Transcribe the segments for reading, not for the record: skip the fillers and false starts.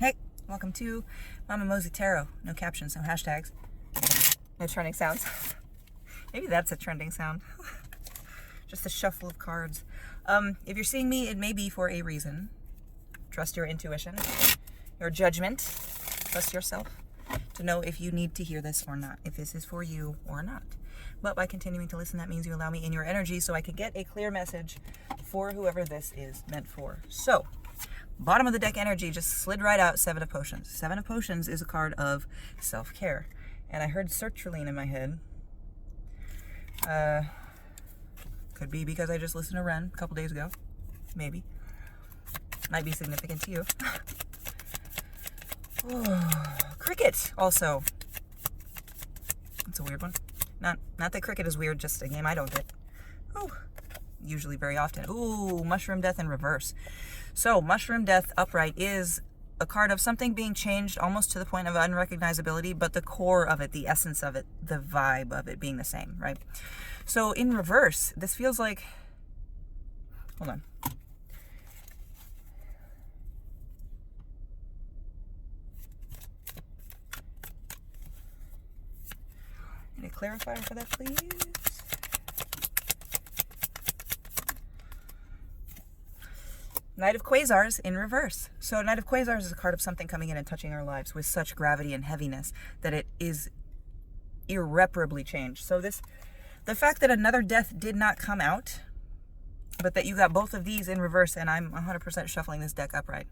Hey, welcome to Mama Mosey Tarot. No captions, no hashtags, no trending sounds. Maybe that's a trending sound. Just a shuffle of cards. If you're seeing me, it may be for a reason. Trust your intuition, your judgment. Trust yourself to know if you need to hear this or not, if this is for you or not. But by continuing to listen, that means you allow me in your energy so I can get a clear message for whoever this is meant for. So, bottom of the deck energy just slid right out, Seven of Potions. Seven of Potions is a card of self-care. And I heard sertraline in my head. Could be because I just listened to Ren a couple days ago. Maybe. Might be significant to you. Cricket, also. That's a weird one. Not that cricket is weird, just a game I don't get. Ooh. Usually very often. Ooh, Mushroom Death in reverse. So, Mushroom Death upright is a card of something being changed almost to the point of unrecognizability, but the core of it, the essence of it, the vibe of it being the same, right? So, in reverse, this feels like... Hold on. Any clarifier for that, please? Knight of Quasars in reverse. So Knight of Quasars is a card of something coming in and touching our lives with such gravity and heaviness that it is irreparably changed. So the fact that another death did not come out, but that you got both of these in reverse, and I'm 100% shuffling this deck upright.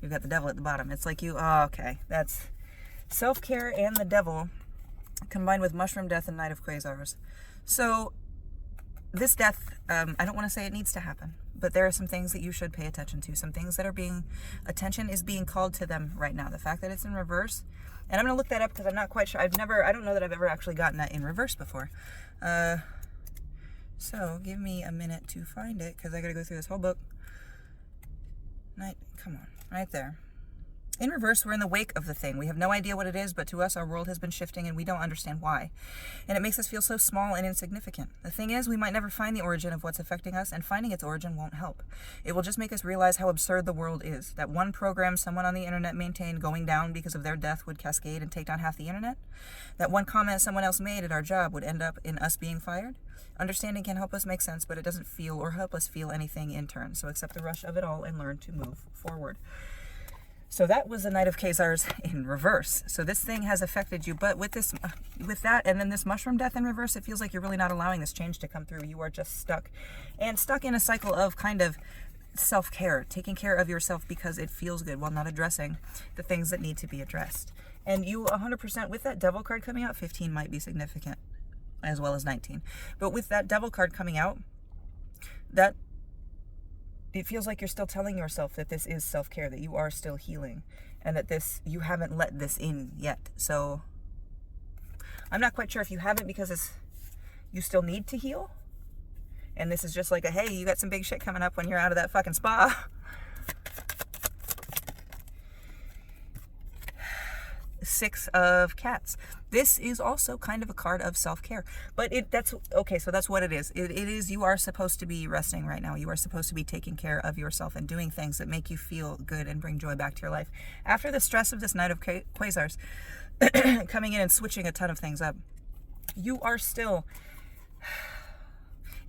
You've got the devil at the bottom. It's like okay, that's self-care and the devil combined with Mushroom Death and Knight of Quasars. So this death, I don't want to say it needs to happen, but there are some things that you should pay attention to. Some things that are attention is being called to them right now. The fact that it's in reverse, and I'm going to look that up because I'm not quite sure. I don't know that I've ever actually gotten that in reverse before. So give me a minute to find it because I got to go through this whole book. Come on, right there. In reverse, we're in the wake of the thing. We have no idea what it is, but to us, our world has been shifting and we don't understand why. And it makes us feel so small and insignificant. The thing is, we might never find the origin of what's affecting us, and finding its origin won't help. It will just make us realize how absurd the world is. That one program someone on the internet maintained going down because of their death would cascade and take down half the internet. That one comment someone else made at our job would end up in us being fired. Understanding can help us make sense, but it doesn't feel or help us feel anything in turn. So accept the rush of it all and learn to move forward. So that was the Knight of Quasars in reverse. So this thing has affected you, but with that, and then this Mushroom Death in reverse, it feels like you're really not allowing this change to come through. You are just stuck in a cycle of kind of self-care, taking care of yourself because it feels good while not addressing the things that need to be addressed. And you 100%, with that Devil card coming out, 15 might be significant, as well as 19. But with that Devil card coming out, it feels like you're still telling yourself that this is self-care, that you are still healing, and that you haven't let this in yet. So I'm not quite sure if you haven't because you still need to heal. And this is just like hey, you got some big shit coming up when you're out of that fucking spa. Six of Cats. This is also kind of a card of self-care, but that's okay. So that's what it is. It is, you are supposed to be resting right now. You are supposed to be taking care of yourself and doing things that make you feel good and bring joy back to your life. After the stress of this Knight of Quasars coming in and switching a ton of things up, you are still...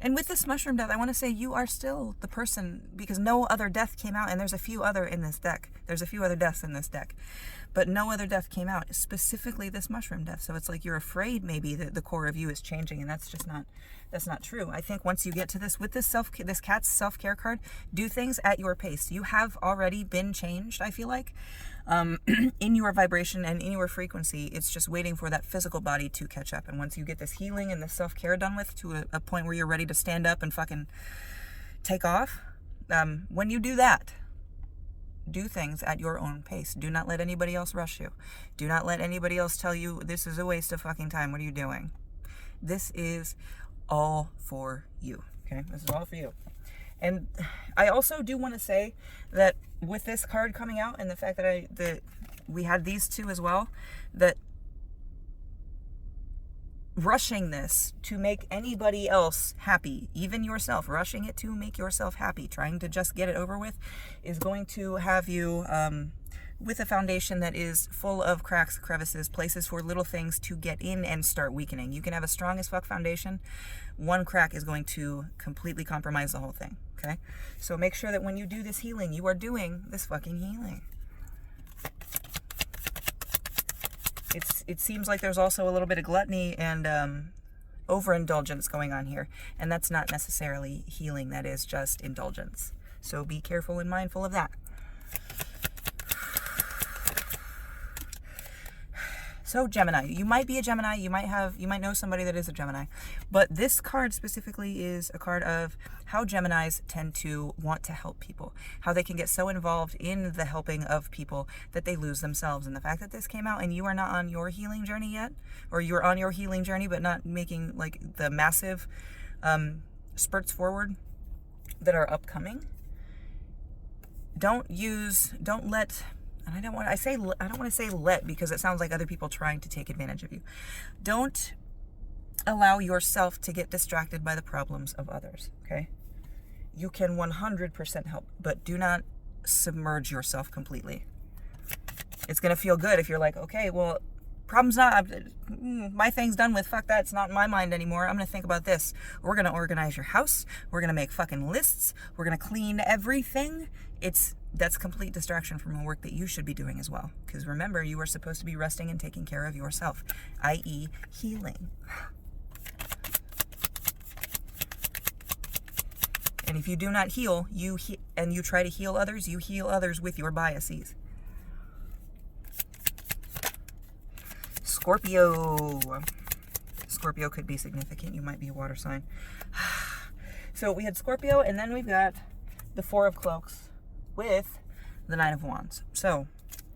And with this Mushroom Death, I want to say you are still the person, because no other death came out, and there's a few other in this deck. There's a few other deaths in this deck, but no other death came out, specifically this Mushroom Death. So it's like you're afraid maybe that the core of you is changing, and that's not true. I think once you get to this, with this Cat's self-care card, do things at your pace. You have already been changed, I feel like, in your vibration and in your frequency. It's just waiting for that physical body to catch up. And once you get this healing and this self-care done with to a point where you're ready to stand up and fucking take off, when you do that, do things at your own pace. Do not let anybody else rush you. Do not let anybody else tell you this is a waste of fucking time. What are you doing? This is all for you. Okay? This is all for you. And I also do want to say that with this card coming out and the fact that we had these two as well, that rushing this to make anybody else happy, even yourself, rushing it to make yourself happy, trying to just get it over with, is going to have you with a foundation that is full of cracks, crevices, places for little things to get in and start weakening. You can have a strong as fuck foundation. One crack is going to completely compromise the whole thing, okay? So make sure that when you do this healing, you are doing this fucking healing. It seems like there's also a little bit of gluttony and overindulgence going on here, and that's not necessarily healing. That is just indulgence. So be careful and mindful of that. So Gemini, you might be a Gemini, you might know somebody that is a Gemini, but this card specifically is a card of how Geminis tend to want to help people, how they can get so involved in the helping of people that they lose themselves. And the fact that this came out and you are not on your healing journey yet, or you're on your healing journey but not making like the massive spurts forward that are upcoming, don't let, and I don't want to say let, because it sounds like other people trying to take advantage of you. Don't allow yourself to get distracted by the problems of others, okay? You can 100% help, but do not submerge yourself completely. It's going to feel good if you're like, okay, well, problem's not, my thing's done with, fuck that, it's not in my mind anymore, I'm going to think about this. We're going to organize your house, we're going to make fucking lists, we're going to clean everything. That's complete distraction from the work that you should be doing as well. Because remember, you are supposed to be resting and taking care of yourself, i.e. healing. And if you do not heal, and you try to heal others, you heal others with your biases. Scorpio. Scorpio could be significant. You might be a water sign. So we had Scorpio, and then we've got the Four of Cloaks with the Nine of Wands. So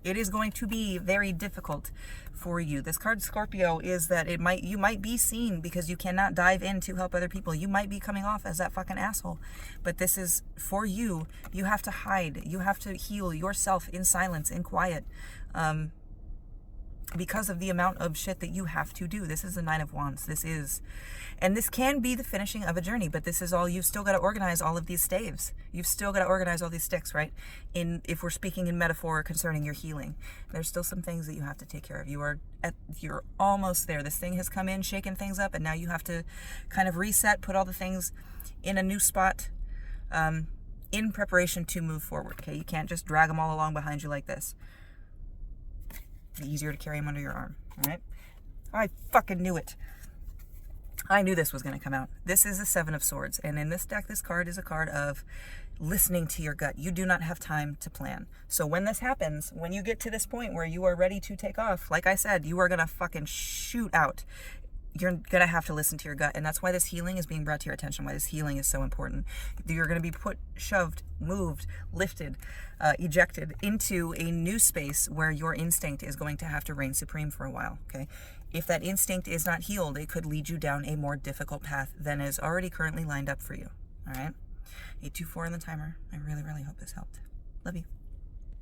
it is going to be very difficult for you. This card Scorpio is that you might be seen because you cannot dive in to help other people. You might be coming off as that fucking asshole. But this is for you. You have to hide. You have to heal yourself in silence, in quiet. Because of the amount of shit that you have to do. This is the Nine of Wands. And this can be the finishing of a journey, but this is all, you've still got to organize all of these staves. You've still got to organize all these sticks, right? If we're speaking in metaphor concerning your healing, there's still some things that you have to take care of. You're almost there. This thing has come in, shaken things up, and now you have to kind of reset, put all the things in a new spot, in preparation to move forward, okay? You can't just drag them all along behind you like this. Easier to carry them under your arm, all right? I fucking knew it. I knew this was going to come out. This is the Seven of Swords, and in this deck, this card is a card of listening to your gut. You do not have time to plan. So when this happens, when you get to this point where you are ready to take off, like I said, you are going to fucking shoot out. You're going to have to listen to your gut, and that's why this healing is being brought to your attention, why this healing is so important. You're going to be shoved, moved, lifted, ejected into a new space where your instinct is going to have to reign supreme for a while, okay? If that instinct is not healed, it could lead you down a more difficult path than is already currently lined up for you, all right? 824 on the timer. I really, really hope this helped. Love you.